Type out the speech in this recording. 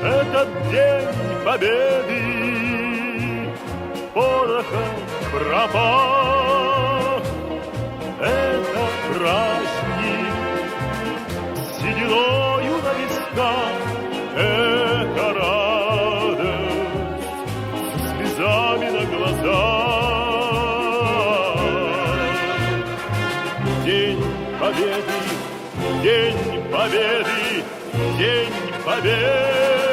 Этот день победы порохом пропах. Это праздник с сединою на висках. Это радость со слезами на глазах. День победы, день победы, день победы.